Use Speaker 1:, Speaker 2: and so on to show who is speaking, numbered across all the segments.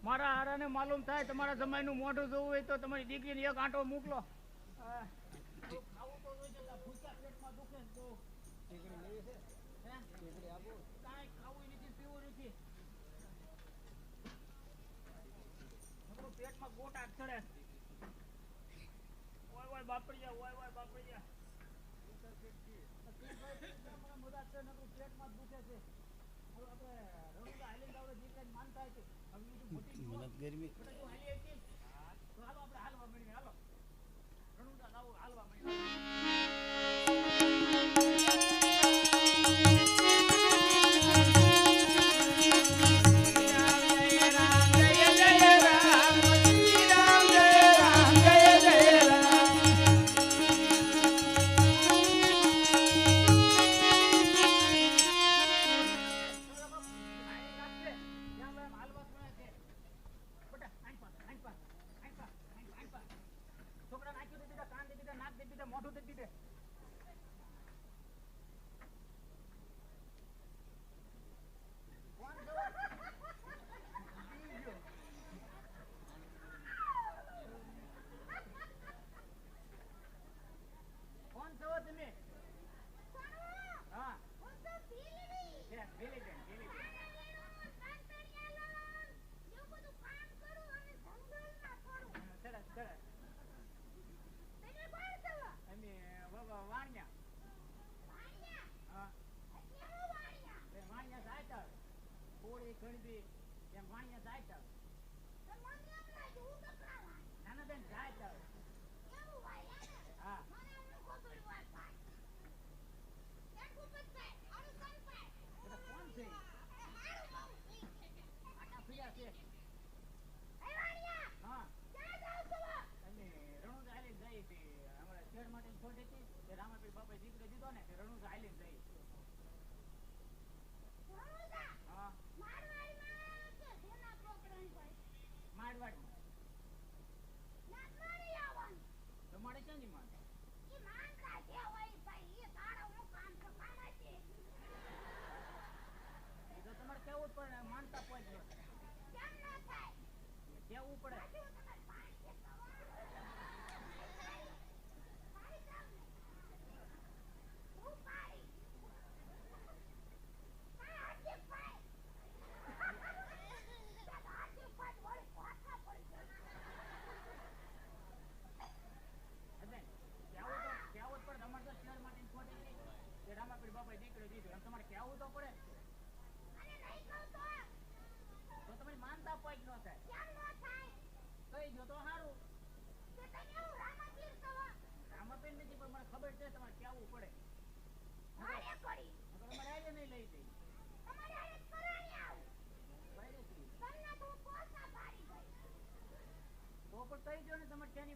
Speaker 1: મારા હારાને માલુમ થાય તમારા જમાઈનું મોઢું જોવું હોય તો તમારી દીકરીને એક આંટો મોકલો. પેટમાં ગોટા ચડે. ઓય બાપરિયા ઓય બાપરિયા પેટમાં દુખે છે. ગરમી હાલો આપણે હાલવા મળી હાલો હાલવા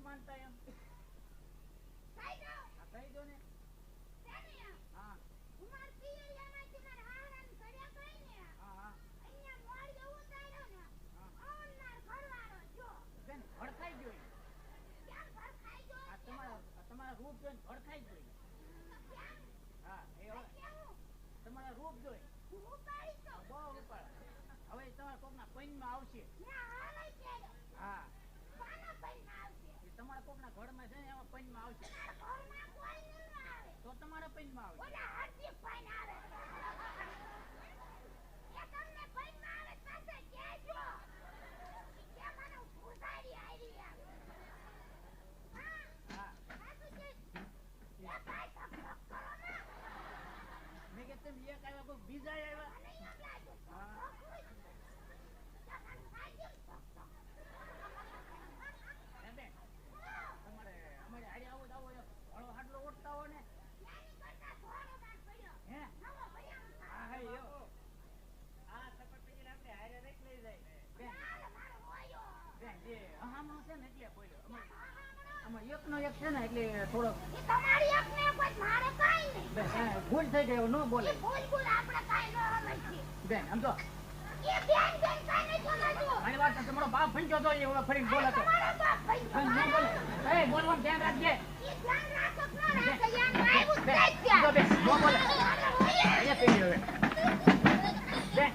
Speaker 1: માનતા એમ કહી દો ને. હા ઉમર પિયરિયામાંથી માર હારાન કર્યા કઈ ને. હા અહીંયા મોડ જેવું તાર્યો ને. ઓનનાર ઘરવાળો જો બેન ભડકાઈ ગયો. કેમ ભડકાઈ ગયો? આ તમારા રૂપ જોઈને ભડકાઈ ગયો. હા એ તમારા રૂપ જોઈ રૂપાળી તો બહુ રૂપાળા. હવે તમારા કોકના પૈનમાં આવશે. હા તમારા કોકના ઘરમાં છે ને એમાં પૈનમાં આવશે. તો તમારા પૈનમાં આવશે. મેં કે તેમ એક આવ્યા કોઈ બીજા આવ્યા. એક છે ને એટલે થોડોક તમારી એક ને કોઈ મારે કાઈ નહીં. ભૂલ થઈ ગઈ ન બોલે. ભૂલ આપણે કાઈ ન સમજી બેન. આમ તો એ બેન કાઈ નહીં સમજો. મારી વાત તમારો બાપ ભંજો તો એ ઓલા ફરીને બોલે તો તમારો બાપ ભંજો ન બોલે. એ બોલવાનું ધ્યાન રાખજે. એ ધ્યાન રાખો ન રાખો યાર આવ્યું જ ત્યાં. બેન ન બોલે.
Speaker 2: કરી હવે બેન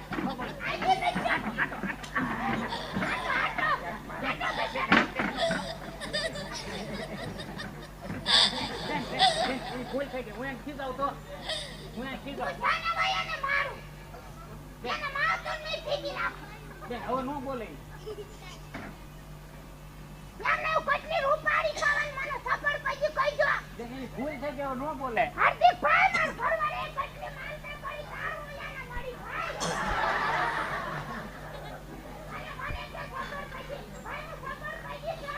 Speaker 2: ભૂલ થઈ ગઈ હું એને ખીજાવ તો હું એને ખીજાવ
Speaker 1: જાને ભાઈ એને મારું એને મારતો નહીં ફીકી નાખ
Speaker 2: બેન હવે ન બોલે
Speaker 1: એમને કેટલી રૂપાળી ખાવાનું મને ખબર પડી કઈજો
Speaker 2: બેન એની ભૂલ થઈ ગઈ હવે ન બોલે
Speaker 1: હાર્દિક ભાઈ માર ઘરવાળે કેટલી માનતા કરી તારું એને મળી ભાઈ અને મને કે ખબર પડી ભાઈને ખબર પડી કે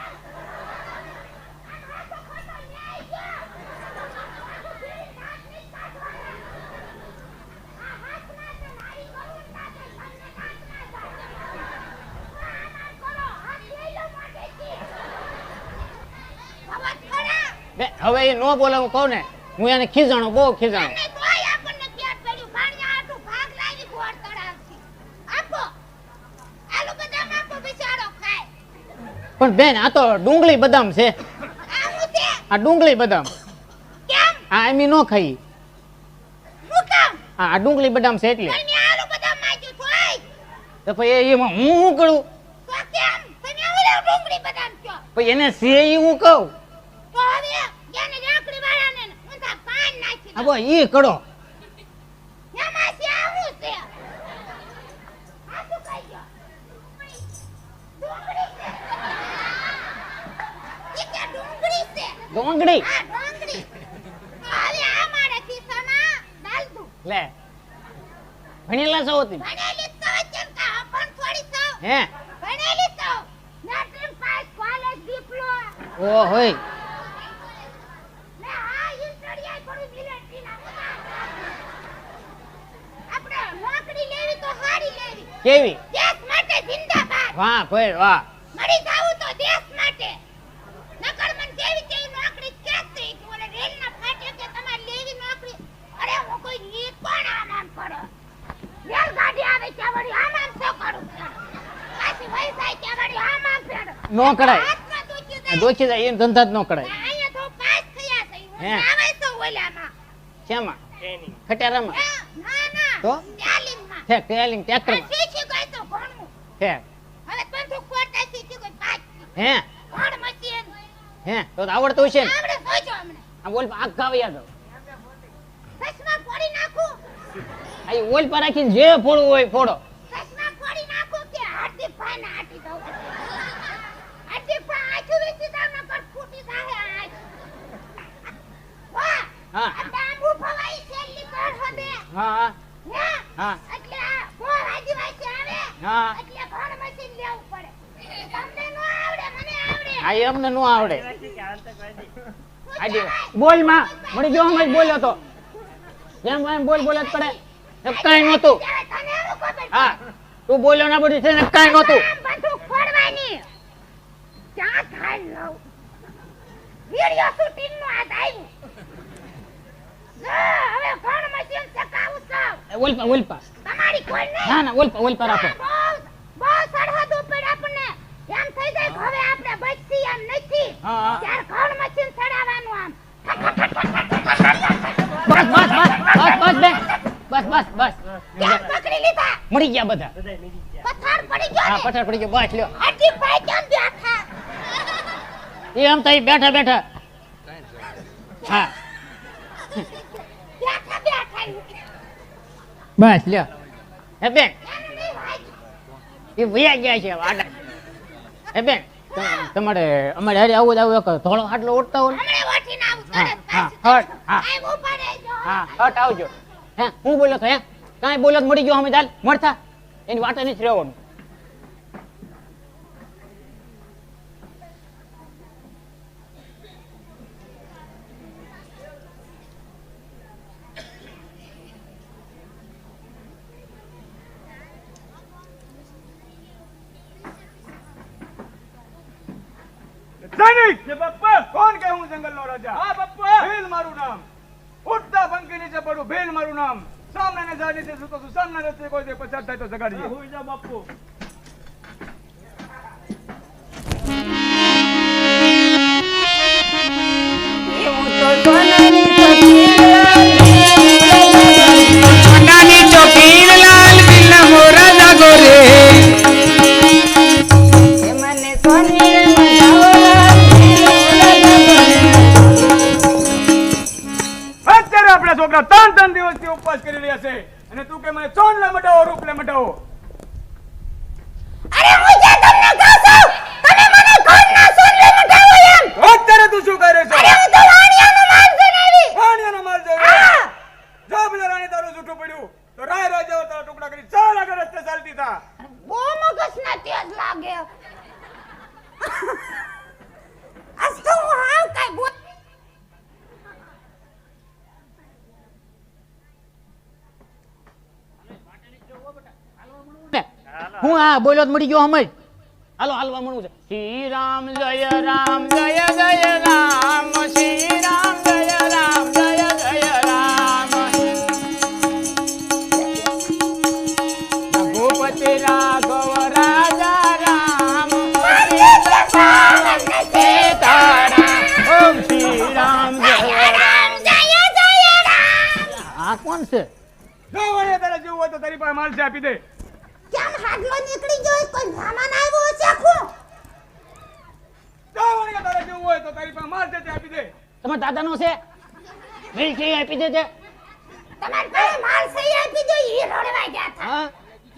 Speaker 1: આ તો ખોટો ન્યાય છે આ તો ફીરી નાક ની કાઢવાના આ હાથ ના તો મારી કરું ના તો તમને નાક ના જાય આના કરો હાથ લઈ લો મોટેથી અવાજ ખરા
Speaker 3: બે હવે એ નો બોલે હું કહું ને હું એને ખીજાણો બહુ ખીજાણો
Speaker 1: અને તોય આપણને પેટ પડ્યું ભાણિયા આટું ભાગ લાવી ગોળ તળાવથી આપો આલુ બદામ આપો બિચારો ખાય
Speaker 3: પણ બેન આ તો ડુંગળી બદામ છે
Speaker 1: આ હું છે
Speaker 3: આ ડુંગળી બદામ
Speaker 1: કેમ
Speaker 3: આ એમી નો ખાઈ
Speaker 1: હું કામ
Speaker 3: આ ડુંગળી બદામ છે એટલે
Speaker 1: પણ મેં આલુ બદામ માંગ્યું તોય
Speaker 3: તો પછી એમાં હું શું કરું
Speaker 1: તો કેમ તમે ઓલા ડુંગળી બદામ કયો
Speaker 3: પછી એને છે એ હું કહું
Speaker 1: તો હવે એને લાકડી વાળાને ઊંધા પાન નાખી
Speaker 3: આ
Speaker 1: દો
Speaker 3: બો ઈ કરો
Speaker 1: એમાં છે આવું છે આ શું કહી ગયો ડુંગળી છે ઈ કે ડુંગળી છે
Speaker 3: ડુંગળી
Speaker 1: આ ડુંગળી હવે આ મારા ખિસ્સામાં ડાલ દઉં
Speaker 3: લે ભણેલા છો હતી
Speaker 1: ભણેલી તો વચન કા પણ થોડી તો
Speaker 3: હે
Speaker 1: ભણેલી તો મેટ્રિક પાસ કોલેજ દીપલો
Speaker 3: ઓ હોય
Speaker 1: મે આ ઇન્ટરવ્યુ કરું મિલિટરી ના આપણે નોકરી લેવી તો સારી લેવી
Speaker 3: કેવી
Speaker 1: દેશ માટે જિંદાબાદ
Speaker 3: વાહ ભાઈ વાહ
Speaker 1: મરી જાવું તો દેશ માટે નકર મન કેવી કેવી નોકરી ક્યાંથી ઓલે રેલ ના ફાટે કે તમારે લેવી નોકરી અરે હું કોઈ નીત પણ આમ કરો રેલ ગાડી આવે ત્યાં વળી આમ શું કરું પાછી વહી જાય ત્યાં વળી આમ ફેડ
Speaker 3: નો કરાય
Speaker 1: હાથમાં દુખી જાય
Speaker 3: દોખી જાય એમ ધંધા જ ન કરાય
Speaker 1: અહીંયા તો પાસ થયા છે
Speaker 3: હે.
Speaker 1: હું આવે તો ઓલામાં
Speaker 3: શેમાં
Speaker 2: ટ્રેનિંગ
Speaker 3: ખટારામાં
Speaker 1: ના ના
Speaker 3: તો?
Speaker 1: તાલીમમાં
Speaker 3: ઠેક ટ્રેલિંગ ટ્રેક્ટરમાં
Speaker 1: શીખી ગઈ તો ભણવું
Speaker 3: ઠેક
Speaker 1: હવે બંદૂક ખોટા શીખી ગઈ પાછી
Speaker 3: હે
Speaker 1: ભણ મશીન
Speaker 3: હે તો આવડતું હશે ને
Speaker 1: આવડે જોજો હમણે
Speaker 3: આ બોલ આગ ખાવી યાદ
Speaker 1: ચશ્મા ફોડી નાખું
Speaker 3: આ ઓલ પર રાખીને જે ફોડવું હોય ફોડો
Speaker 1: ચશ્મા ફોડી નાખું કે હાર્દિક ભાઈને હાટી દઉં હાર્દિક ભાઈ આખું વેચી દઉં નકર ફૂટી જાય આંખ વાહ
Speaker 3: હા
Speaker 1: આ ડાંબુ ભવાઈ છેલ્લી કર હદે
Speaker 3: હા હા
Speaker 1: હે
Speaker 3: હા
Speaker 1: એટલે આ બહુ આદિવાસી આવે
Speaker 3: હા
Speaker 1: એટલે ભણ મશીન લેવું પડે તમને નો આવડે મને આવડે
Speaker 3: આ એમને નો આવડે
Speaker 1: શું
Speaker 3: આજે
Speaker 1: કહેવાય?
Speaker 3: બોલ માં મળી ગયો અમે બોલ્યો તો જેમ એમ બોલ બોલ જ પડે કાઈ નહોતું
Speaker 1: કહેવાય, તને એવું ખબર
Speaker 3: હા તું બોલ્યો ના બધું છે ને કાઈ નહોતું
Speaker 1: આમ બંદૂક ફોડવાની ક્યાં થાય લઉં વિડિયો શૂટિંગ નું હાથ આવ્યું હવે ભણ મશીન ચકાવું છું
Speaker 3: ઓલ પા
Speaker 1: તમારી કોઈ નહીં
Speaker 3: ના ના ઓલ પા રાખો
Speaker 1: બહુ સરહદ ઉપર આપણને એમ થઈ જાય કે હવે આપણે બચી એમ નથી
Speaker 3: હા હા
Speaker 1: ત્યારે ભણ મશીન ચડાવવાનું આમ
Speaker 3: બસ
Speaker 1: ક્યાં પકડી લીધા
Speaker 3: મળી ગયા બધા
Speaker 2: બધાય મિલી ગયા
Speaker 1: પથાર પડી ગયો
Speaker 3: હા
Speaker 1: ને
Speaker 3: પથાર પડી ગયો બસ લ્યો
Speaker 1: હાર્દિક ભાઈ કેમ બેઠા
Speaker 3: એમ થઈ બેઠા બેઠા હા
Speaker 1: બેઠા બેઠા
Speaker 3: બસ લ્યો હે બેન
Speaker 1: એનું નહીં વાંચ્યું.
Speaker 3: એ વયા ગયા છે આડા હે બેન તમારે અમારે હારે આવું જ આવું એક ધોળો આટલો ઉડતા હોય ને?
Speaker 1: હમણાં વટીને આવું
Speaker 3: હા,
Speaker 1: તરત
Speaker 3: હા,
Speaker 1: પાછું.
Speaker 3: હટ, હા.
Speaker 1: આય ઊભા રહેજો.
Speaker 3: હા હટ આવજો હે હું બોલ્યો તો હે કાંઈ બોલ્યો તો મળી ગયો અમે ચાલ મળતા એની વાટે નથી રહેવાનું
Speaker 4: સૈનિક
Speaker 2: જે બાપા
Speaker 4: કોણ કે હું જંગલનો રાજા
Speaker 2: હા બાપા
Speaker 4: ભીલ મારું નામ ઉઠતા પંખી નીચે પડું ભીલ મારું નામ સામને ને ઝાડ નીચે સૂતો છું સામના રસ્તે કોઈ દે પસાર થાય તો જગાડીએ
Speaker 2: હોઈ જા બાપુ
Speaker 3: એવું તો સોનાની સતી
Speaker 4: છોકરા 3 દિવસથી ઉપવાસ કરી રહ્યા છે અને તું કે મને ચોંડલે મટાવો રૂપલે મટાવો.
Speaker 1: અરે હું જે તમને કહું છું તમે મને ઘરના સોનલે મટાવો એમ.
Speaker 4: અત્યારે તું શું કરે છે?
Speaker 1: અરે હું તો વાણિયાનો માલ જણાવી.
Speaker 4: વાણિયાનો માલ જોયો.
Speaker 1: હા.
Speaker 4: જો પેલા રાણી તારું જૂઠું પડ્યું તો રાય રાજા તારા ટુકડા કરી ચાલ આગળ રસ્તે ચાલતી થા.
Speaker 1: બહુ મગજના તેજ લાગે. આજ તો હું હાવ કાઈ બોલ
Speaker 3: હું આ બોલ્યો તો મળી ગયો સમજ. હાલો હાલવા મળવું છે. શ્રી રામ જય રામ જય જય રામ શ્રી રામ જય રામ જય જય રામ ભૂપતિ રાઘવ રાજા રામ સીતારામ ઓમ શ્રી રામ જય રામ.
Speaker 1: જય જય રામ.
Speaker 3: આ કોણ છે?
Speaker 4: જો વાણિયા તારે જેવું હોય તો તારી પાસે માલ છે આપી દે.
Speaker 1: કેમ હાડલો નીકળી ગયો કોઈ સામાન આવ્યો છે ખું?
Speaker 4: જો વાણિયા તારે જેવું હોય તો તારી પાસે માલ છે તે આપી દે.
Speaker 3: તમારા દાદાનો છે? મિલ છે આપી દેજે.
Speaker 1: તમાર પાસે માલ સહી આપી દો ઈ રડવા ગયા હતા.
Speaker 3: હા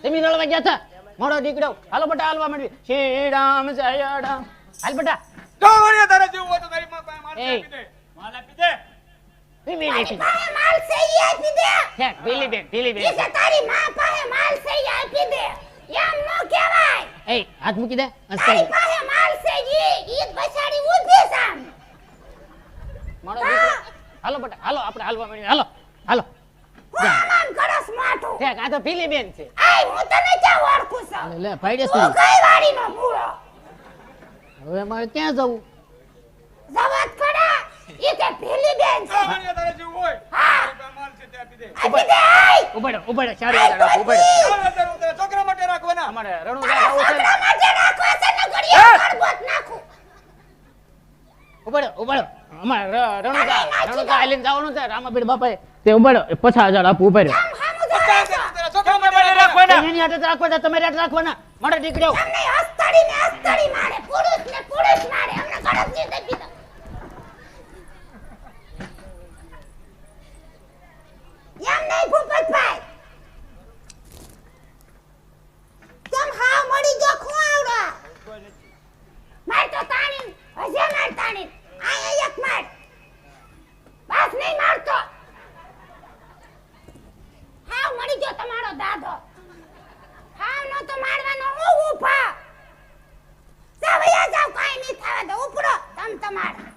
Speaker 3: તમે રળવા ગયા હતા? મોડો દીકરો હાલો બટા હાલવા માંડવી. શ્રી રામ જય રામ. હાલ બટા.
Speaker 4: જો વાણિયા તારે જેવું હોય તો તારી પાસે માલ છે
Speaker 3: એ.
Speaker 4: આપી દે. માલ આપી દે.
Speaker 1: તારી પાસે માલ સહી આપી દે.
Speaker 3: ભીલી બેન
Speaker 1: ઈ કે તારી માં પાસે માલ સહી આપી દે. એમ નો કહેવાય.
Speaker 3: એ હાથ મૂકી દે.
Speaker 1: તારી પાસે માલ છે ઈ બસાડી ઊભી છે.
Speaker 3: મોડો દીકરો હાલો બટા હાલો આપણે હાલવા માંડવી. હાલો હાલો.
Speaker 1: હું આમાં ગરસ માઠું.
Speaker 3: ઠેક આ તો ભીલી બેન છે.
Speaker 1: આય હું તને ક્યાં ઓળખું છું?
Speaker 3: લે ભાઈડે
Speaker 1: તું
Speaker 3: શું?
Speaker 1: કઈ વાડીનો મૂળો?
Speaker 3: હવે મારે ક્યાં જવું?
Speaker 1: જવાત ખડા. ઈ કે ભીલી બેન
Speaker 4: જો
Speaker 1: છે.
Speaker 4: વાણિયા તારે જેવું હોય
Speaker 1: હા.
Speaker 4: તારી પાસે માલ છે તે આપી દે.
Speaker 1: આપી દે. આય.
Speaker 3: ઉભડે સારી રીતે રાખો ઉભડે.
Speaker 4: તારા છોકરા માટે રાખવાના.
Speaker 3: અમારે રણુજા
Speaker 1: તારા
Speaker 3: આવું છે ને.
Speaker 1: છોકરા માટે રાખવા છે ને ઘડિયા ગળબોત નાખું.
Speaker 3: ઉભડે અમારે રણુજા આલીને જવાનું છે રામાપીર બાપાએ. તે ઉભડે 50,000 આપું ઉભડે.
Speaker 1: આમ હામું જોતા છો.
Speaker 4: તારા છોકરા માટે રાખવાના.
Speaker 3: એની હાથે જ રાખવાના તમારે હાથે રાખવાના. મારા દીકરો
Speaker 1: એમને હસ્તડી મારે. પુરુષ મારે. અમને ગળસ ની દઈ દો. એમ નહીં ભૂપતભાઈ. કેમ હાવ મળી ગયો ખું આવડા? માર તો તાણી હજે માર તાણી. આયા એક માર. બસ નહીં મારતો. હાવ મળી ગયો તમારો દાદો. હાવ નો તો મારવાનો હું ઊભા. જાવ કાઈ નહીં થવા દો. ઉપડો તમારા.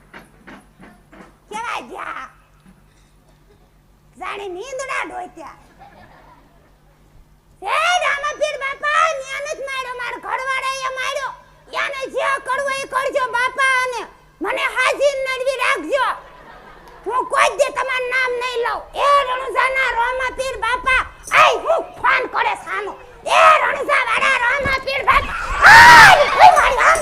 Speaker 1: કેવા જા. જાણે નીંદડા ડોત્યા. હે રામાપીર બાપા ન્યાને જ માર્યો. માર ઘરવાળાએ માર્યો. યાને જે કરવો એ કરજો બાપા અને મને હાજી નડવી રાખજો. હું કોઈ દે તમારું નામ નહીં લઉં. એ રણુજાના રામાપીર બાપા આય હું ફોન કરે સાનો. એ રણુજા વાળા રામાપીર બાપા આય કોઈ મારી આમ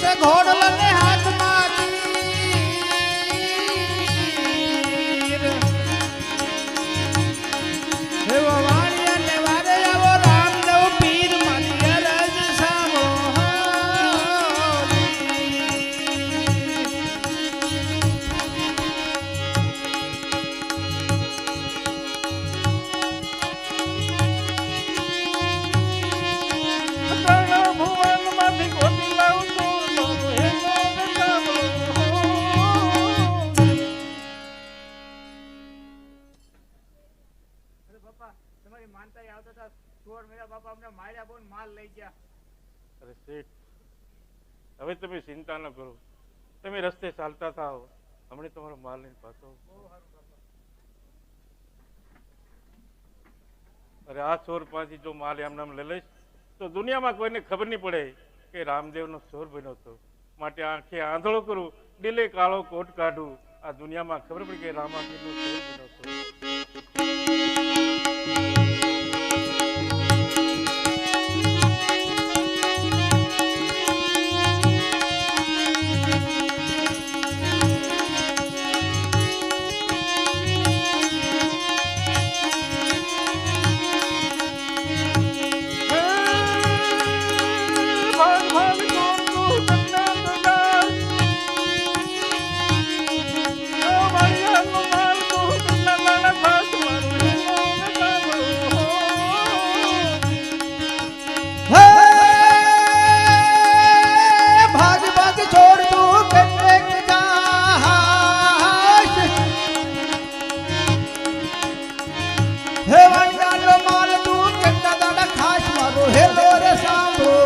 Speaker 5: છે ઘોડલાને હાથમાં તીર. હે વાણિયાને વારે આવો રામદેવ પીર મારી અરજ સાંભળો.
Speaker 2: અરે બાપા તમારી માનતા આવતા હતા ચોર મેરા બાપા અમને માર્યા બહુ માલ લઈ ગયા.
Speaker 6: અરે શેઠ, હવે તમે ચિંતા ન કરો, તમે રસ્તે ચાલતા થાઓ, હમણે તમારો માલ લઈને પાછો. અરે આ ચોર પાછી જો માલ એમ નામ લઈ લઈશ તો દુનિયામાં કોઈને ખબર નહીં પડે કે રામદેવનો ચોર બન્યો હતો. માટે આંખે આંધળો કરું, દિલે કાળો કોટ કાઢું, આ દુનિયામાં ખબર પડે કે રામાપીરનો ચોર બન્યો હતો.
Speaker 5: ભાગ ભાગ છોડ તું કેટલેક જાશ. હે વાણિયાનો માલ તું કેટલા દાડા ખાસ મારો હેલો રે સાંભળો.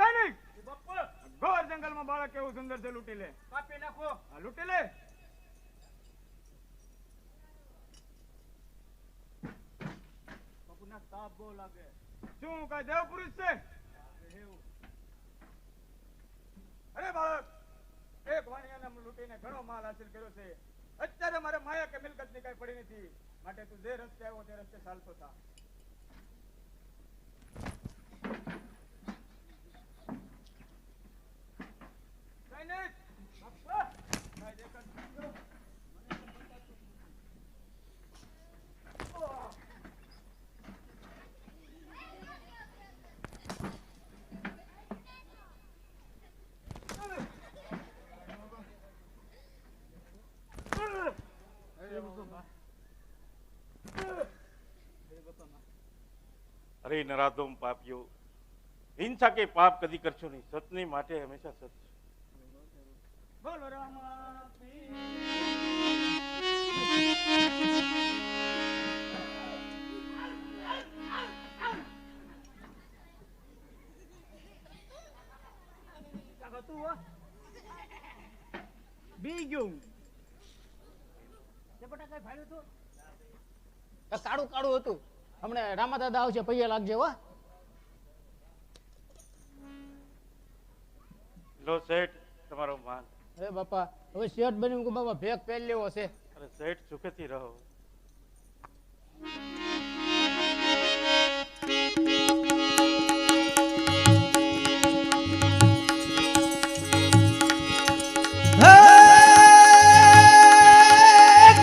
Speaker 4: સૈનિક, ઘોર જંગલમાં બાળક કેવું સુંદર છે, લૂંટી લે.
Speaker 2: કાપી નાખો.
Speaker 4: હા, લૂંટી લે.
Speaker 2: બાપુના તાપ બહુ લાગે.
Speaker 4: શું કઈ દેવ પુરુષ છે? અરે બાળક, એક વાણિયાને લૂંટીને ઘણો માલ હાસિલ કર્યો છે. અત્યારે મારે માયા કે મિલકત ની કઈ પડી નથી, માટે તું જે રસ્તે આવ્યો તે રસ્તે ચાલતો થા. સૈનિક, બાપા, કાંઈ દેખાતું નથી.
Speaker 6: અરે નરાધમ પાપીઓ, હિંસા કે પાપ કદી કરશો નહીં, સતની માટે હંમેશા સત.
Speaker 4: બોલો રામા પીર.
Speaker 2: બી ગયું. તે બટા કઈ ફાડ્યું તું?
Speaker 3: કાળું કાળું હતું. હમણે રામા દાદા આવશે, પૈયા લાગજે હો.
Speaker 6: લો શેઠ, તમારો માલ.
Speaker 3: અરે બાપા, હવે શેઠ બની બાપા ભેગ પહેરી લેવો છે.
Speaker 6: અરે શેઠ, સુખેથી રહો.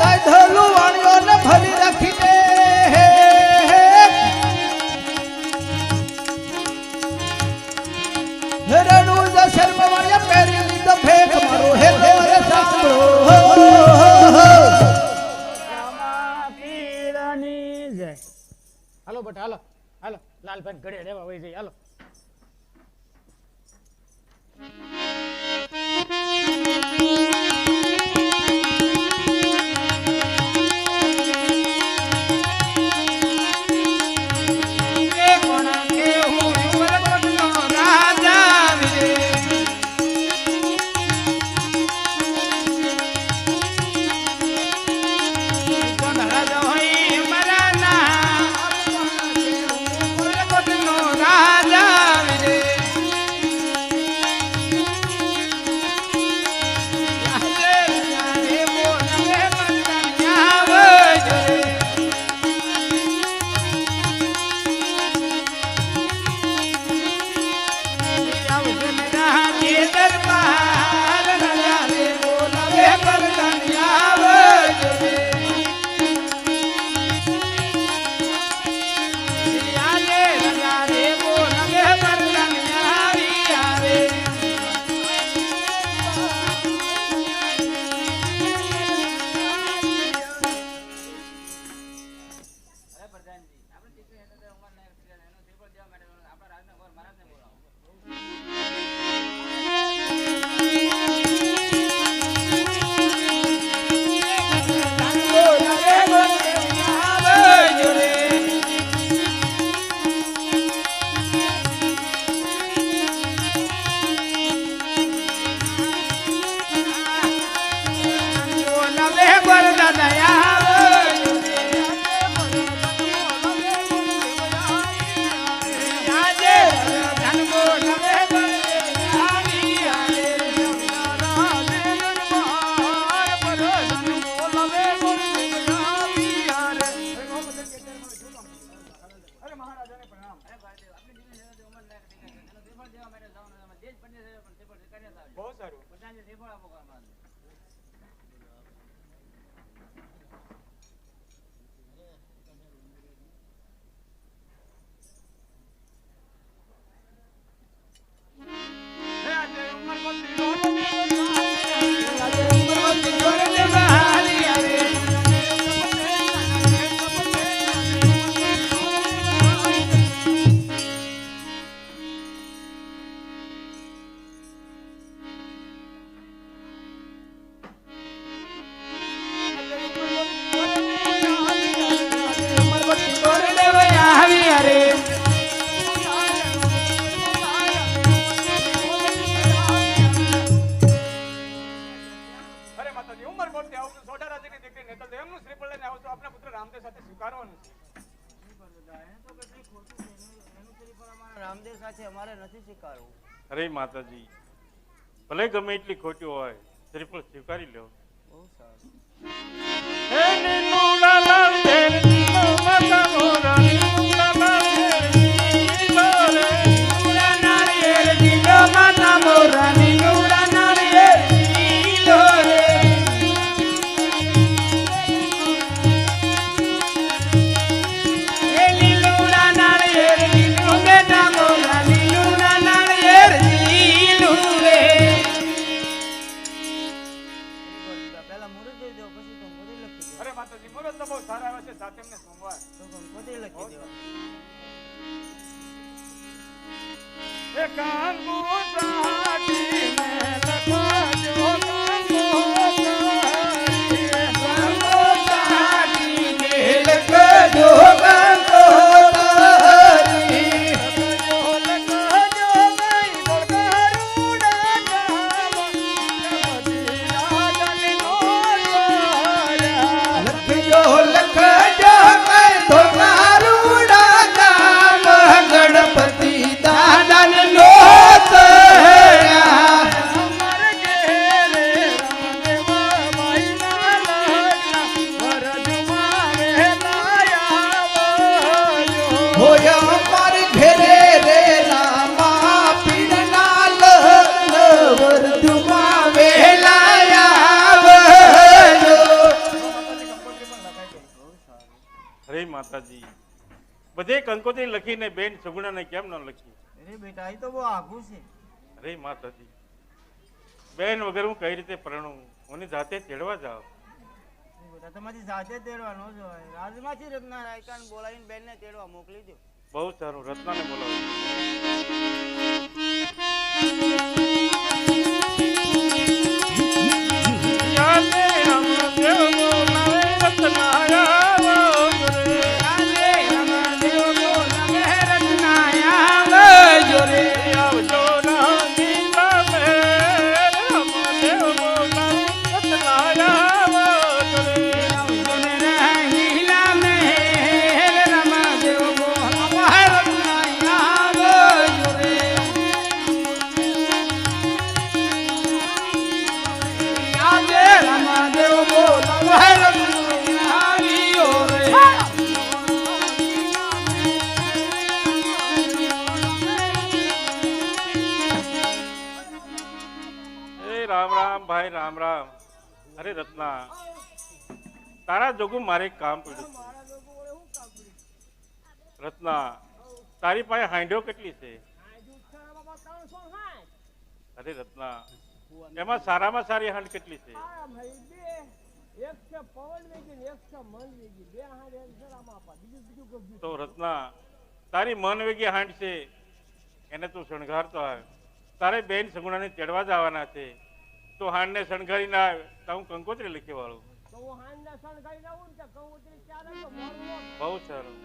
Speaker 5: ગધેલું વાણિયોને ભરી રાખી દે. રણું જ શર્મ વાણિયા પહેરી લીધો ભેખ મારો હેલો રે સાંભળો.
Speaker 3: પીરની જય. હાલો બટા, હાલો હાલો, લાલભાઈ ઘડે રહેવા વહી જઈએ, હાલો.
Speaker 4: અરે માતાજી ઉંમર મોટી આવું સોઢા રાજાની દીકરી નેતલ દેવનું શ્રીફળ લઈને આવો તો આપણા પુત્ર રામદેવ સાથે સ્વીકારવાનું છે.
Speaker 2: રામદેવ સાથે અમારે નથી સ્વીકારવું.
Speaker 6: અરે માતાજી ભલે ગમે એટલી ખોટી હોય શ્રીફળ સ્વીકારી લો.
Speaker 2: બહુ સારું. પેલા મુરત દઈ દો પછી તો મોદી લખી દો.
Speaker 4: અરે માતાજી મુહૂર્ત તો બહુ સારા આવે છે સાથે એમને સોમવાર
Speaker 2: તો મોદી લખી દો.
Speaker 6: કાંગુ સાટીને લખજો માતાજી બધે કંકોત્રી લખીને બેન સુગુણાને કેમ ન લખી?
Speaker 2: અરે બેટા એ તો બહુ આઘું છે.
Speaker 6: અરે માતાજી બેન વગર હું કઈ રીતે પરણું? હું જાતે તેડવા જાવ.
Speaker 2: બેટા તમારી જાતે તેડવા ન જવાય. રાજમાંથી રત્ના રાયકાને બોલાવીને બેનને તેડવા મોકલી દો.
Speaker 6: બહુ સારું, રત્નાને બોલાવો. ભાઈ રામ રામ. અરે રત્ના તારા જોગું મારે એક કામ પડ્યું છે. રત્ના તારી પાસે હાંડ્યો કેટલી છે? અરે રત્ના એમાં સારામાં સારી હાંડ કેટલી છે? તો રત્ના તારી મન વેગી હાંડ છે એને તું શણગારતો આવે. તારે બેન સગુણાને તેડવા જવાના છે તો હાંડ ને શણગારી ના આવે તો હું કંકોત્રી લખી વાળું. બહુ સારું.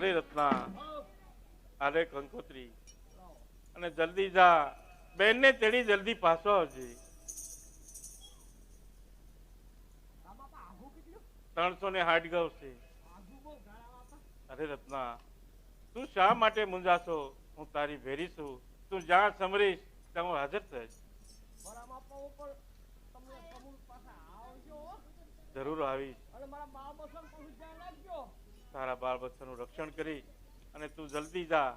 Speaker 6: અરે રત્ના, અરે કંકોત્રી, અને જલ્દી જા, બેનને તેડી જલ્દી પાછો આવજે. 360 ગૌ છે. અરે રત્ના, તું શા માટે મૂંઝાશો? હું તારી ભેરી છું. તું જ્યાં સમરીશ ત્યાં હું હાજર થઈશ. જરૂર આવીશ. તારા બાળ બચ્ચાનું રક્ષણ કરી અને તું જલ્દી જા,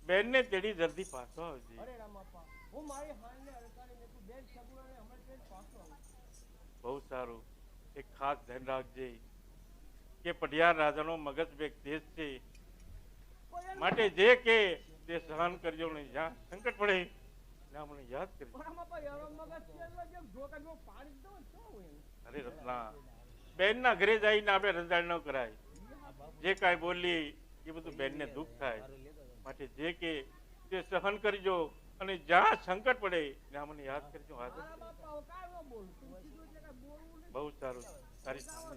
Speaker 6: બેનને તેડી જલ્દી પાછો આવજે. બહુ સારું. એક ખાસ ધ્યાન રાખજે કે પઢિયાર રાજાનો મગજ બેગ તેજ છે, માટે જે કે તે સહન કરજો નહીં. જ્યાં સંકટ પડે ત્યાં મને યાદ કરજો. અરે રત્ના, બેનના ઘરે જઈને આપણે રંજાડ ન કરાય. જે કાંઈ બોલી એ બધું બેનને દુઃખ થાય, માટે જે કે તે સહન કરજો અને જ્યાં સંકટ પડે ત્યાં મને યાદ કરજો. હાજર. બહુ સારું. તારી સામે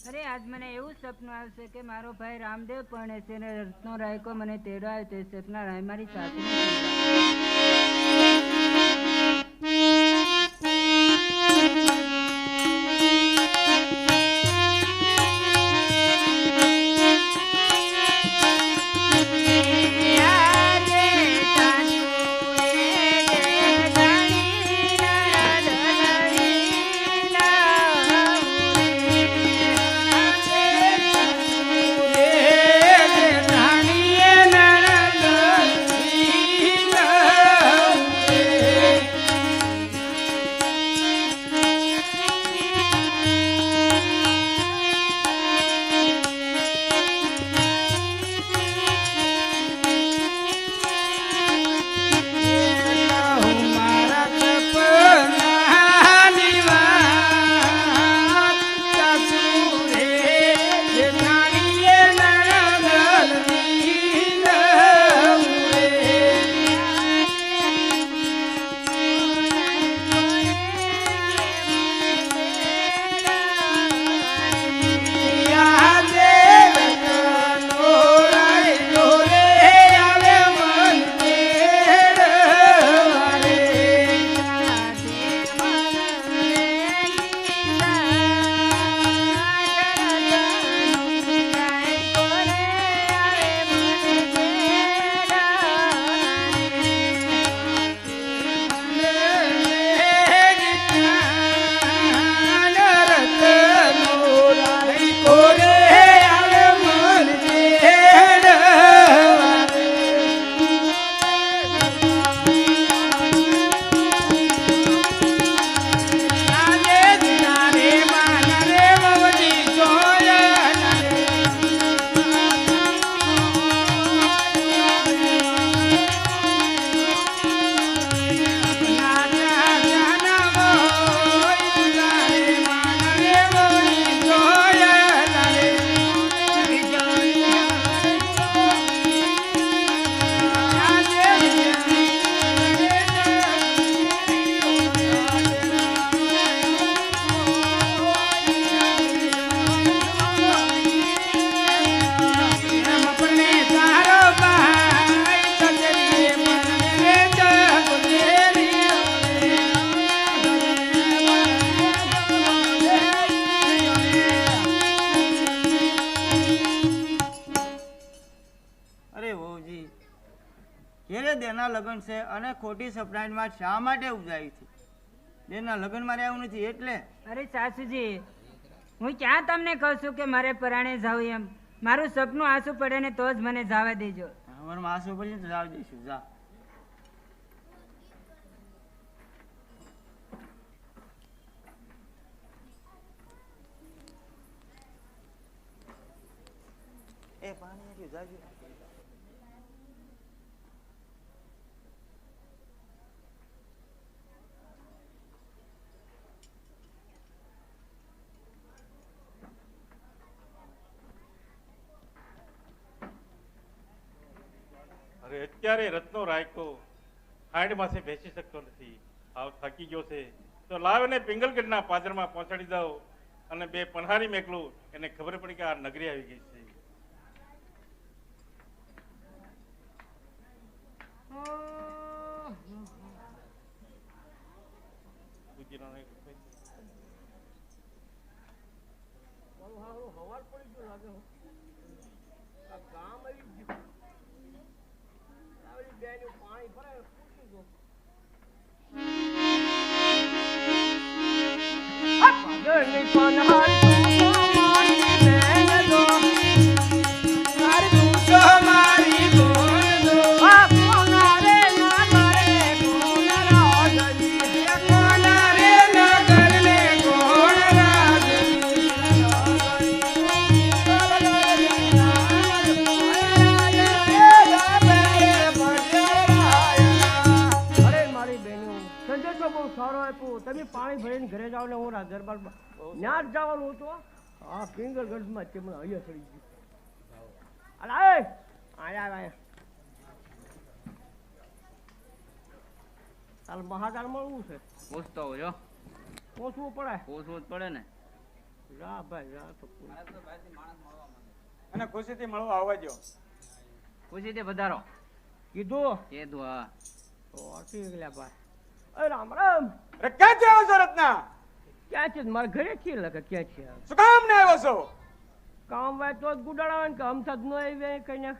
Speaker 7: અરે આજ મને એવું સપનું આવશે કે મારો ભાઈ રામદેવ પરણે છે ને રત્નો રાયકો મને તેડાવે તે સપના રાય મારી સાથે
Speaker 5: રાણી
Speaker 2: ક્યારે દેના લગ્ન છે અને ખોટી સપનામાં શા માટે ઉજાવી છે? દેના લગ્નમાં રહેવું નથી એટલે.
Speaker 7: અરે સાસુજી, હું ક્યાં તમને કહું છું કે મારે પરાણે જાવું એમ. મારું સપનું આંસુ પડે ને તો જ મને જવા દેજો.
Speaker 2: અમારે માસું પછી તો જાવ દઈશું. જા. એ પાણી જાજો.
Speaker 6: અરે અત્યારે રત્નો રાયકો ખાંડ પાસે બેસી શકતો નથી, આવ થાકી ગયો છે. તો લાવ એને પિંગલગઢના પાદરમાં પહોંચાડી દઉં અને 2 પનહારી મેકલું, એને ખબર પડી કે આ નગરી આવી ગઈ છે.
Speaker 8: તમે પાણી ભરીને ઘરે જાઓ ને હું દરબારમાં ત્યાં જ જવાનું હતું. હા, પિંગલગઢમાં તે મને અહીંયા ચડી ગયું. અલા આયા તાલ મહાદાર મળવું છે.
Speaker 3: પૂછતો હોજો,
Speaker 8: પૂછવું પડે.
Speaker 3: પૂછવું જ પડે ને.
Speaker 8: જા ભાઈ જા તો
Speaker 4: અને ખુશીથી મળવા આવવા દો.
Speaker 3: ખુશીથી વધારો
Speaker 8: કીધું.
Speaker 3: કીધું. હા
Speaker 8: તો ઠીક લે ભાઈ. અરે રામ રામ.
Speaker 4: અરે ક્યાંથી આવ્યો છો રત્ના?
Speaker 8: ક્યાં છે? મારા ઘરે છીએ લગે. ક્યાં છે?
Speaker 4: શું કામ ને આવ્યો છો?
Speaker 8: કામ વાય તો જ ગુડાડાવે ને કે અમથા જ ન આવી કઈ ના.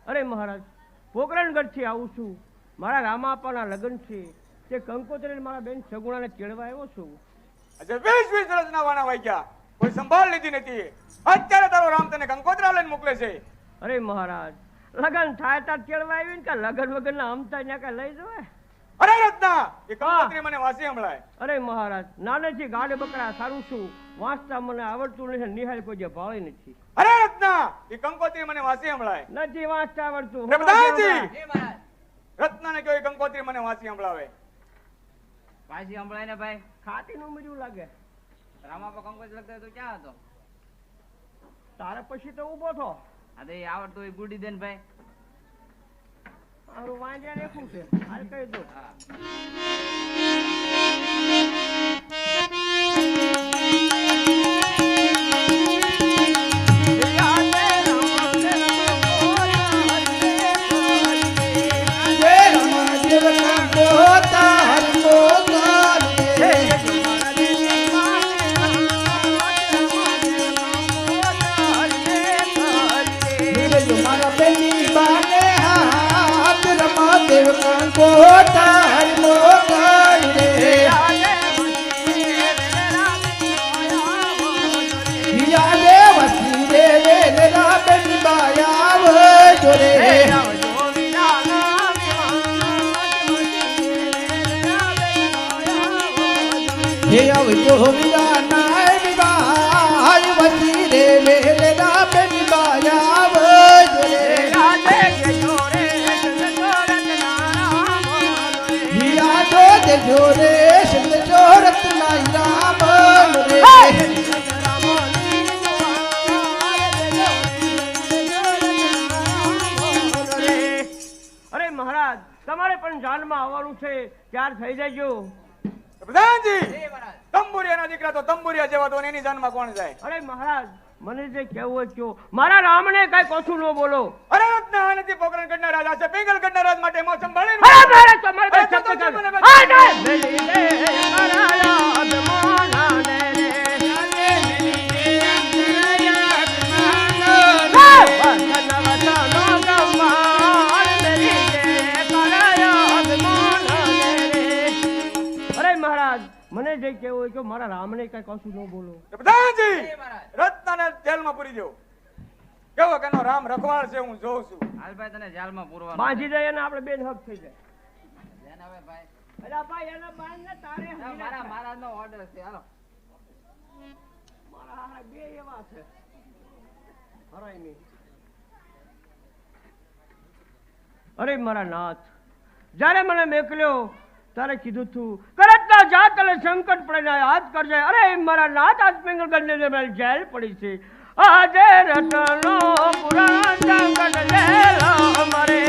Speaker 8: અરે મહારાજ, પોકરણગઢથી આવું છું. મારા રામાપાના લગ્ન છે. તે કંકોત્રી મારા બેન સગુણાને તેડવા આવ્યો છું.
Speaker 4: આજે 20 વર્ષના વાના વાગ્યા, કોઈ સંભાળ લીધી નથી. અત્યારે તારો રામ તને કંકોત્રા લઈને મોકલે છે.
Speaker 8: અરે મહારાજ, લગ્ન થાય તાર તેડવા આવી ને કે લગ્ન વગરના અમથા ને કઈ લઈ જવાય?
Speaker 4: અરે રત્ના, એ કંકોત્રી મને વાસી સંભળાય.
Speaker 8: અરે મહારાજ, નાનેથી ગાડે બકરા સારું છું. વાંચતા મને આવડતું નથી. નિહાળ કોઈ જે ભાળે નથી.
Speaker 4: અરે રત્ના, એ કંકોત્રી મને વાસી સંભળાય.
Speaker 8: નથી વાંચતા આવડતું.
Speaker 4: પ્રધાનજી, રત્નાને કહો એ કંકોત્રી મને વાસી સંભળાવે.
Speaker 3: પાછી સંભળાય ને ભાઈ.
Speaker 8: ખાતી નું મીઠું લાગે.
Speaker 3: રામાપા કંકોત્રી લગતા તો ક્યાં હતો?
Speaker 8: તારે પછી તો ઉભો થો.
Speaker 3: આ તો એ આવડતું હોય ગુડી દે ને ભાઈ.
Speaker 8: મારું વાંજ્યા રેખું છે. હાલ કહી દો.
Speaker 3: હા. થઈ જજો
Speaker 4: પ્રધાનજી. તંબુરિયાના દીકરા તો તંબુરિયા જેવા તો એની જાનમાં કોણ જાય?
Speaker 8: અરે મહારાજ, મને જે કહેવું કયો. મારા રામને કઈ કશું ન બોલો.
Speaker 4: અરે રત્ના, આ નથી પોકરણગઢના રાજા છે. પિંગલગઢના રાજ માટે મોં સંભાળે.
Speaker 8: ભાઈને કેવું હોય કે મારા રામને કઈ કશું ન બોલો.
Speaker 4: પ્રધાનજી રત્નાને જેલમાં પૂરી દો. કેવો કે એનો રામ રખવાળ છે, હું જોઉં છું.
Speaker 3: હાલ ભાઈ તને જેલમાં પૂરવાનો
Speaker 8: બાંધી દઈએ ને આપણે બેન હક થઈ જાય.
Speaker 3: જેને હવે ભાઈ
Speaker 8: અલા ભાઈ એના બાંધ ને તારે
Speaker 3: મારાનો ઓર્ડર છે. હાલો
Speaker 8: મારા હારા બે એવા છે હરાય નહીં. અરે મારા નાથ, જ્યારે મને મોકલ્યો તારે કીધું તું કરતના જાત અને સંકટ પડે હાથ કરજે. અરે મારા નાથ, આજ પિંગલગઢની જેલ પડી છે. આજે રતનો પુરા સંકટ જેલ અમારે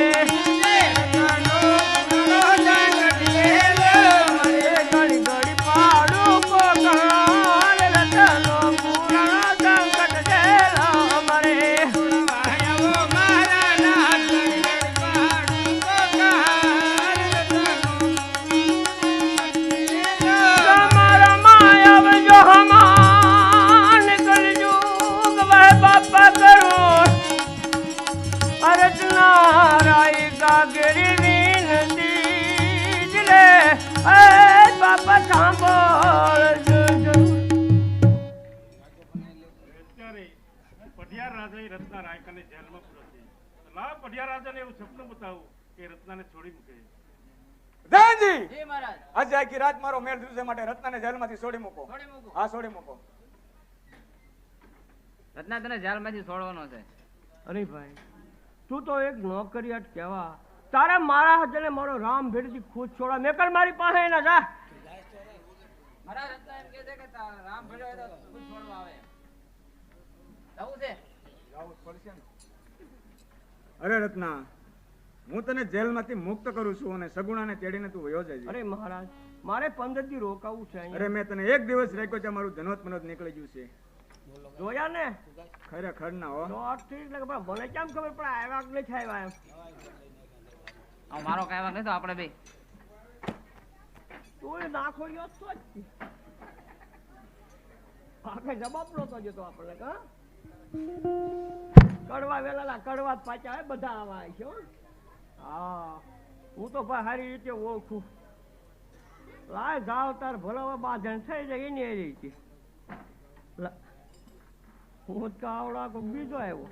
Speaker 8: ઘડી ઘડી પાડું કોકણ રતનો પુરા સંકટ જેલ અમારે.
Speaker 6: અત્યારે પઢિયાર રાજાએ રત્ના રાયકાને જેલમાં પૂરો છે. લાવ પઢિયાર રાજાને એવું સપનું બતાવું કે રત્નાને છોડી મૂકે.
Speaker 4: પ્રધાનજી
Speaker 3: જી મહારાજ.
Speaker 4: આજે આખી રાત મારો મેળ દિવસે માટે રત્નાને જેલમાંથી છોડી મૂકો.
Speaker 3: છોડી મૂકો.
Speaker 4: હા, છોડી મૂકો.
Speaker 3: રત્ના તને જેલમાંથી છોડવાનો છે.
Speaker 8: અરે ભાઈ, તું તો એક નોકરિયાત કહેવા, તારે મારા હાથે મારો રામ ભેડથી ખુદ છોડા મેકલ મારી પાસે ના જા.
Speaker 3: મારા રત્ના એમ કહે છે કે રામ ભેળો તો ખુદ છોડવા આવે. જવું છે?
Speaker 4: જાવું જ પડશે ને. અરે રત્ના, હું તને જેલમાંથી મુક્ત કરું છું અને સગુણાને તેડીને તું વયો જાય.
Speaker 8: અરે મહારાજ, મારે 15 દી રોકાવું છે અહીંયા.
Speaker 4: અરે મેં તને એક દિવસ રાખ્યો છે, મારું ધનોત મનોત નીકળી ગયું છે.
Speaker 8: જોયા ને
Speaker 4: ખરેખર ના હો.
Speaker 8: તો અર્થથી એટલે કે મને કેમ ખબર પડે આવ્યા કે નથી આવ્યા એમ.
Speaker 3: મારો કહેવા નહીં તો આપણે બે
Speaker 8: તું નાખો યો તો જ આખે જવાબ નતો જતો આપણને. કા કડવા વેલા કડવા જ પાછા આવે બધા આવા છે. હા, હું તો ભાઈ સારી રીતે ઓળખું. લાય ગાવ તાર ભલાવા બાંધણ થઈ જાય એની એ રીતે. હું કાવડા કોઈ બીજો આવ્યો.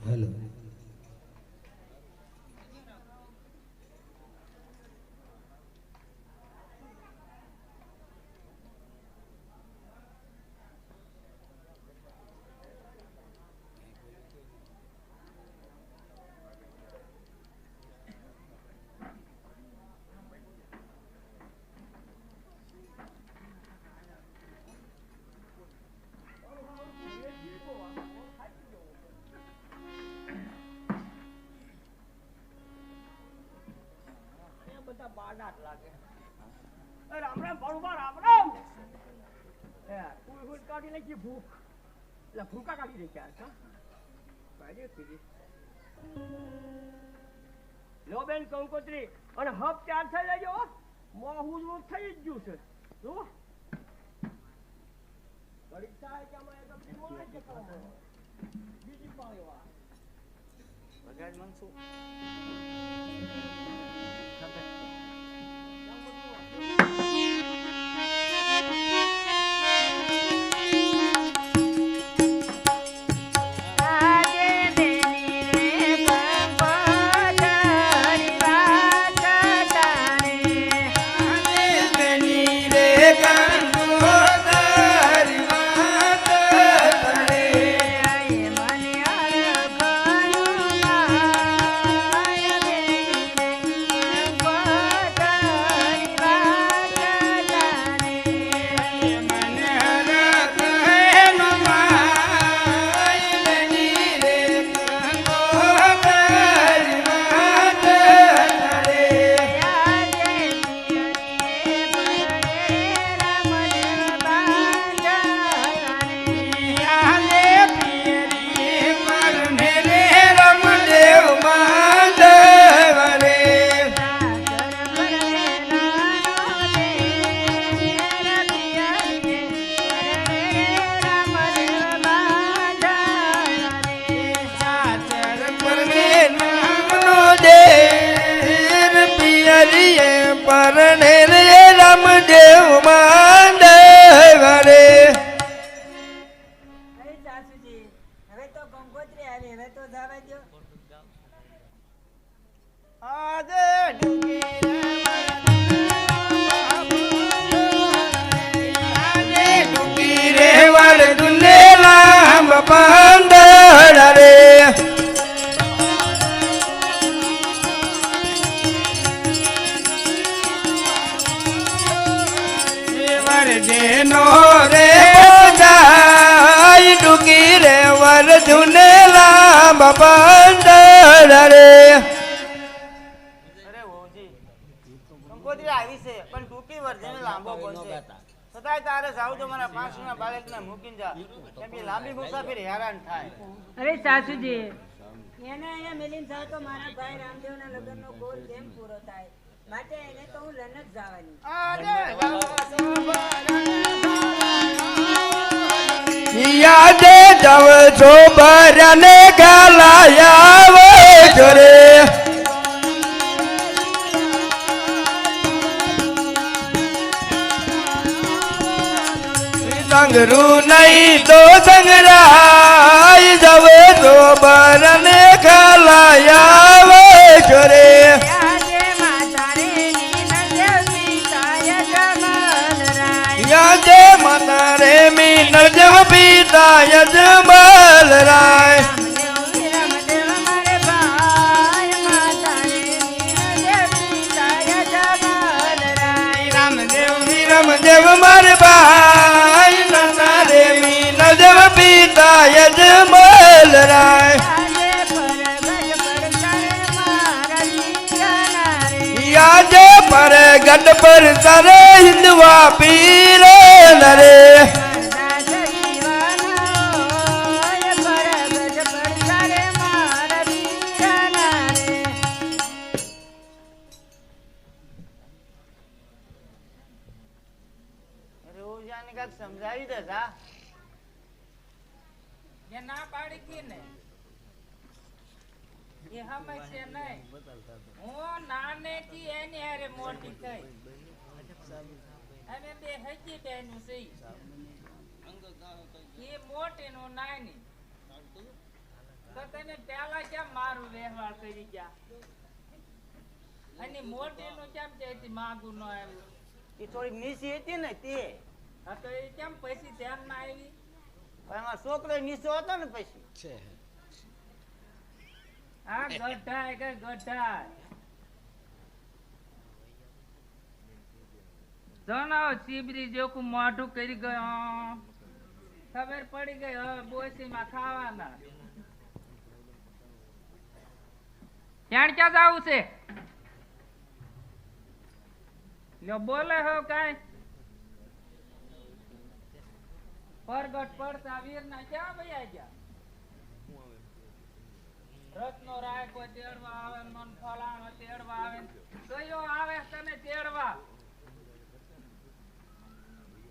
Speaker 5: હેલો.
Speaker 8: બાડા જ લાગે. રામ રામ ભણવા રામ રામ. કોઈ કાઢી નાખી ભૂખ એટલે ભૂકા કાઢી નાખ્યા. લો બેન કંકોત્રી અને હબ ચાર થઈ જાય. મોહું થઈ જ ગયું છે. જો ઘડી થાય કે આમાં એકદમ મોડે જ કરવાનો. બીજી પાળી વા
Speaker 2: બગાડ મનસુખ
Speaker 1: મને
Speaker 5: જેનો રે જાય ડુકી રે વર જુનેલા બાપા રે
Speaker 2: અરે ઓજી કંકોત્રી આવી છે પણ ટૂંકી વર્જન લાંબો બનશે છતાંય તારે જાવ તો મારા પાંચના બાળકને મૂકીને જા કેમ કે લાંબી મુસાફરી હેરાન થાય
Speaker 7: અરે સાસુજી એને અહીંયા મિલીને જાવ તો મારા ભાઈ રામદેવના લગ્નનો ગોલ કેમ પૂરો થાય માટે એને તો હું લન જ જવાની
Speaker 5: યાદે જવ છો ભરને ગાલાયા જોરે સંગરું નહીં તો સંગરાય જવ છો ભરને ગાલાયા જોરે યાદે માતા રે મીન જવ પિતા યજમલ રાય રામદેવ મારે ભાઈ નાના રે મીન જવ પિતા યજમલ રાય યાદે પર ગઢ પર સરે હિંદવા પીર નરે
Speaker 2: રોજાને કાંઈક સમજાવી દે જા
Speaker 7: એ ના પાડી કી ને એ હમશે નહીં હું નાનેથી એની હારે મોટી થઈ અમે બે હજી બેનું છે એ મોટી નું નાની તો તમે પેલા કેમ મારું વ્યવહાર કરી ગયા અને મોટી નું કેમ તેથી માગું ન આવ્યું
Speaker 2: એ થોડીક નીચી હતી ને તે
Speaker 7: હા તો એ કેમ પછી ધ્યાન ના આવી
Speaker 2: પણ એમાં છોકરો નીચો હતો ને પછી
Speaker 7: આ ગઢા કે ગઢા જણાવો ચીબરી જોકું મોઢું કરી ગયો ખબર પડી ગઈ હવે બોસીમાં ખાવાના ત્યાં ક્યાં જાવું છે લ્યો બોલે હો કાઈ પરગટ પડતા વીર ના ક્યાં ભૈયા ગયા રત્નો રાય કોઈ તેડવા આવે મન ફલાણો તેડવા આવે કયો આવે તને તેડવા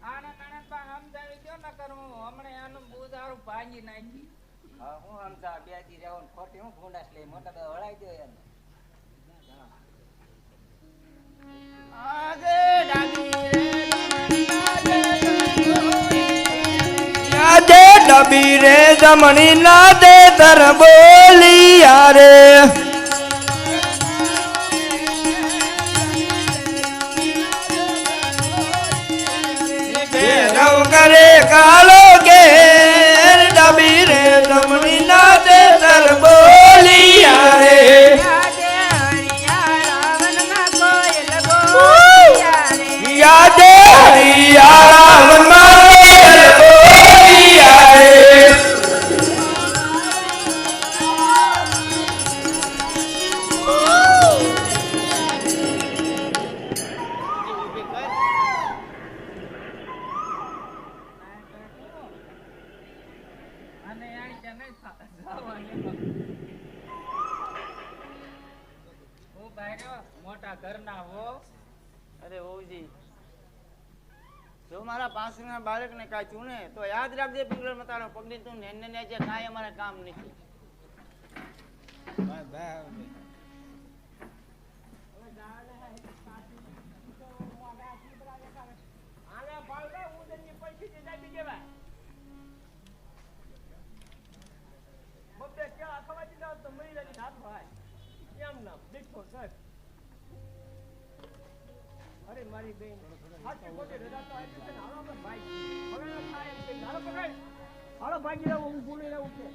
Speaker 7: આને નણંદબા સમજાવી દો ન કરવું હમણે આનું બુધારું ભાંગી નાખી
Speaker 2: હું સમજા બે દી રહેવું ખોટી હું ભૂંડાશ લઈ મોટા બધા વળાઈ દો એને
Speaker 5: યાદે ડબી રે જમણી ના દે તર બોલી યારે રવ કરે કાલો ઘેર ડબી રે જમણી ના દે તર બોલી યારે યાદે હરિયાળા મારે બોલી યારે
Speaker 7: અને આઈ તને ઓ ભાઈઓ મોટા ઘરના હો
Speaker 2: અરે ઓજી જો મારા પાંચના બાળકને કાંઈ ચૂને તો યાદ રાખજે પિંગળ મતાનો પગડી તું ને ને જે કાંઈ અમારે કામ નથી
Speaker 8: અરે મારી બેન સાચી મોટી રજા તો આવી છે ને હાલો આપણે ભાઈ હવે ના થાય એમ કે હાલો પકડ હાલો ભાગી જાવ હું ભૂલી રહું છે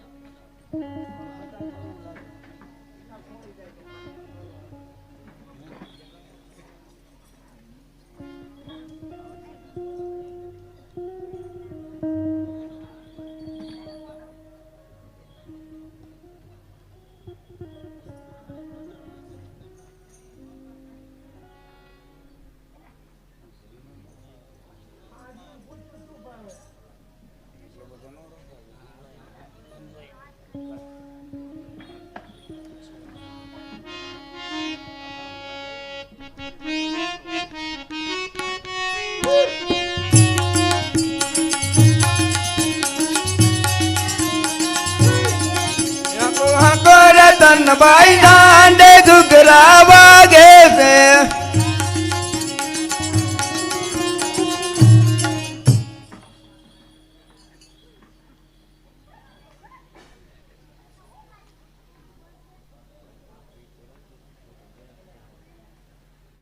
Speaker 5: કનભાઈ દાંડે ઘુઘરા